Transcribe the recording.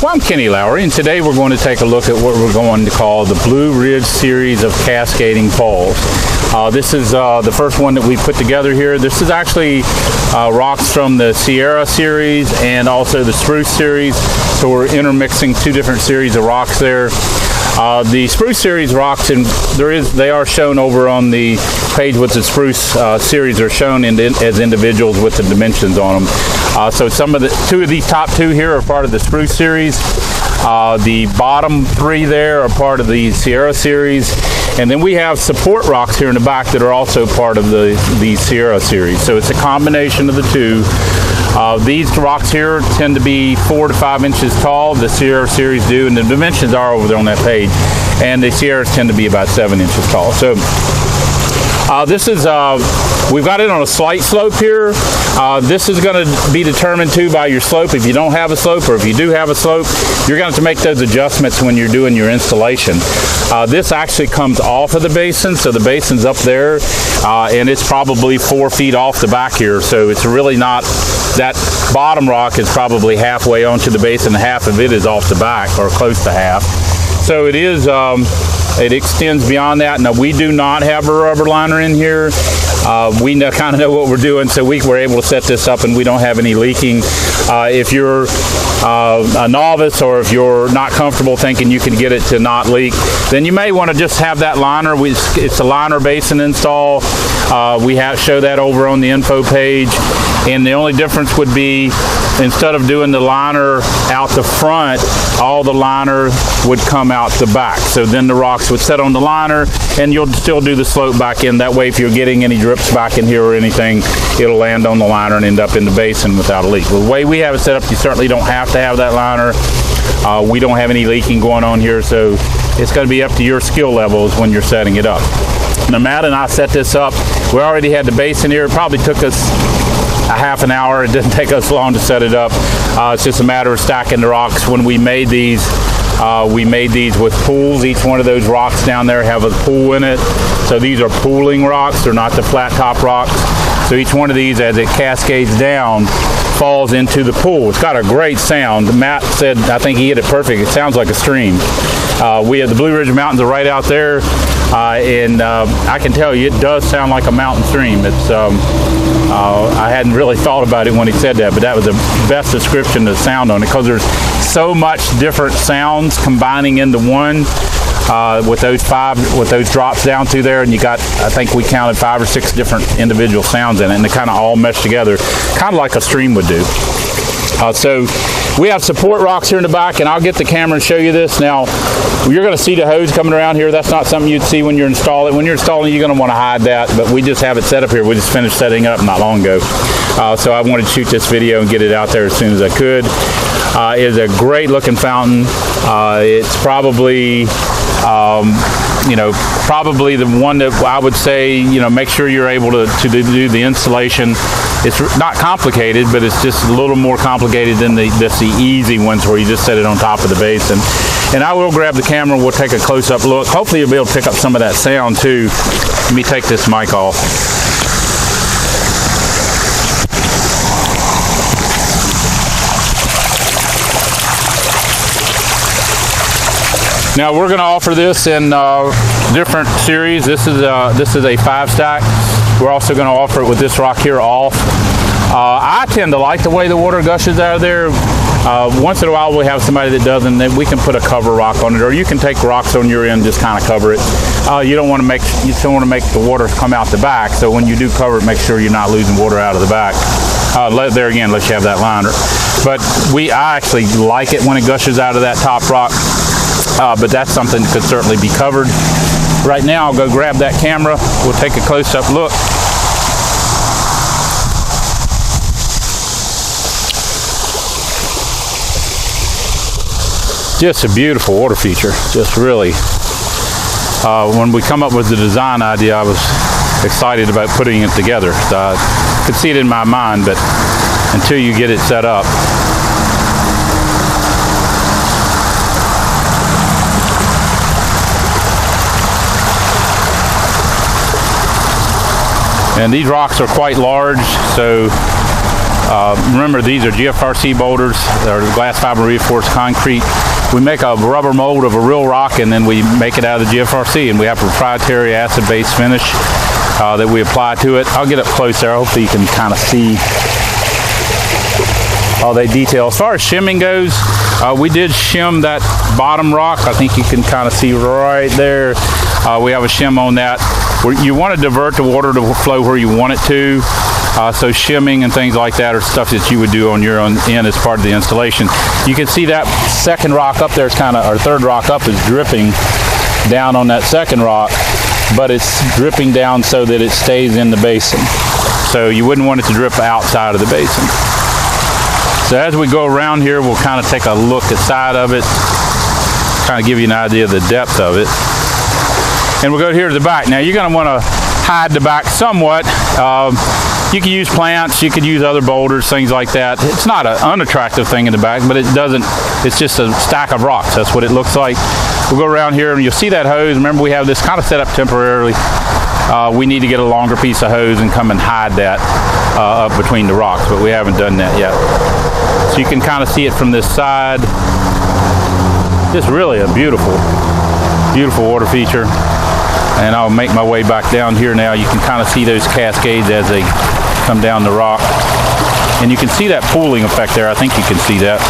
Well, I'm Kenny Lowry, and today we're going to take a look at what we're going to call the Blue Ridge series of cascading falls. This is the first one that we put together here. This is actually rocks from the Sierra series and also the Spruce series, so we're intermixing two different series of rocks there. The Spruce series rocks, and they are shown over on the page with the Spruce series, are shown as individuals with the dimensions on them. So two of these top two here are part of the Spruce series. The bottom three there are part of the Sierra series, and then we have support rocks here in the back that are also part of the Sierra series. So it's a combination of the two. These rocks here tend to be 4 to 5 inches tall. The Sierra series do, and the dimensions are over there on that page. And the Sierras tend to be about 7 inches tall. So this is, we've got it on a slight slope here. This is going to be determined too by your slope. If you don't have a slope, or if you do have a slope, you're going to have to make those adjustments when you're doing your installation. This actually comes off of the basin, so the basin's up there, and it's probably 4 feet off the back here, so it's really not, that bottom rock is probably halfway onto the basin, half of it is off the back, or close to half. So it is, it extends beyond that. Now, we do not have a rubber liner in here. We kind of know what we're doing, so we were able to set this up and we don't have any leaking. If you're a novice, or if you're not comfortable thinking you can get it to not leak, then you may want to just have that liner. It's a liner basin install. We show that over on the info page, and the only difference would be, instead of doing the liner out the front, all the liner would come out the back. So then the rocks would set on the liner, and you'll still do the slope back in. That way, if you're getting any drips back in here or anything, it'll land on the liner and end up in the basin without a leak. Well, the way we have it set up, you certainly don't have to have that liner. We don't have any leaking going on here, so it's going to be up to your skill levels when you're setting it up. Now, Matt and I set this up. We already had the basin here. It probably took us a half an hour. It didn't take us long to set it up. It's just a matter of stacking the rocks. When we made these with pools. Each one of those rocks down there have a pool in it. So these are pooling rocks. They're not the flat top rocks. So each one of these, as it cascades down, falls into the pool. It's got a great sound. Matt said, I think he hit it perfect. It sounds like a stream. We have the Blue Ridge Mountains are right out there, and I can tell you, it does sound like a mountain stream. It's I hadn't really thought about it when he said that, but that was the best description of the sound on it, because there's so much different sounds combining into one. With those drops down through there, and you got, I think we counted 5 or 6 different individual sounds in it, and they kind of all mesh together, kind of like a stream would do. So we have support rocks here in the back, and I'll get the camera and show you this. Now, you're going to see the hose coming around here. That's not something you'd see when you're installing. When you're installing, you're going to want to hide that, but we just have it set up here. We just finished setting it up not long ago. So I wanted to shoot this video and get it out there as soon as I could. It is a great looking fountain. It's probably probably the one that I would say, make sure you're able to do the installation. It's not complicated, but it's just a little more complicated than the easy ones where you just set it on top of the basin. And I will grab the camera, we'll take a close-up look. Hopefully you'll be able to pick up some of that sound too. Let me take this mic off. Now we're going to offer this in different series. This is a 5-stack. We're also going to offer it with this rock here off. I tend to like the way the water gushes out of there. Once in a while we have somebody that doesn't, then we can put a cover rock on it, or you can take rocks on your end, just kind of cover it. You don't want to make the water come out the back, so when you do cover it, make sure you're not losing water out of the back. There again, let you have that liner. But I actually like it when it gushes out of that top rock. But that's something that could certainly be covered. Right now, I'll go grab that camera. We'll take a close-up look. Just a beautiful water feature. Just really. When we come up with the design idea, I was excited about putting it together. I could see it in my mind, but until you get it set up. And these rocks are quite large, so Remember, these are GFRC boulders, or glass fiber reinforced concrete. We make a rubber mold of a real rock, and then we make it out of the GFRC, and we have a proprietary acid-based finish that we apply to it. I'll get up close there. Hopefully you can kind of see all that detail. As far as shimming goes, we did shim that bottom rock. I think you can kind of see right there. We have a shim on that. You want to divert the water to flow where you want it to. So shimming and things like that are stuff that you would do on your own end as part of the installation. You can see that second rock up there is kind of, or third rock up is dripping down on that second rock, but it's dripping down so that it stays in the basin. So you wouldn't want it to drip outside of the basin. So as we go around here, we'll kind of take a look inside of it, kind of give you an idea of the depth of it. And we'll go here to the back. Now you're going to want to hide the back somewhat. You can use plants, you could use other boulders, things like that. It's not an unattractive thing in the back, but it's just a stack of rocks. That's what it looks like. We'll go around here and you'll see that hose. Remember, we have this kind of set up temporarily. We need to get a longer piece of hose and come and hide that up between the rocks, but we haven't done that yet. So you can kind of see it from this side. Just really a beautiful, beautiful water feature. And I'll make my way back down here now. You can kind of see those cascades as they come down the rock. And you can see that pooling effect there. I think you can see that.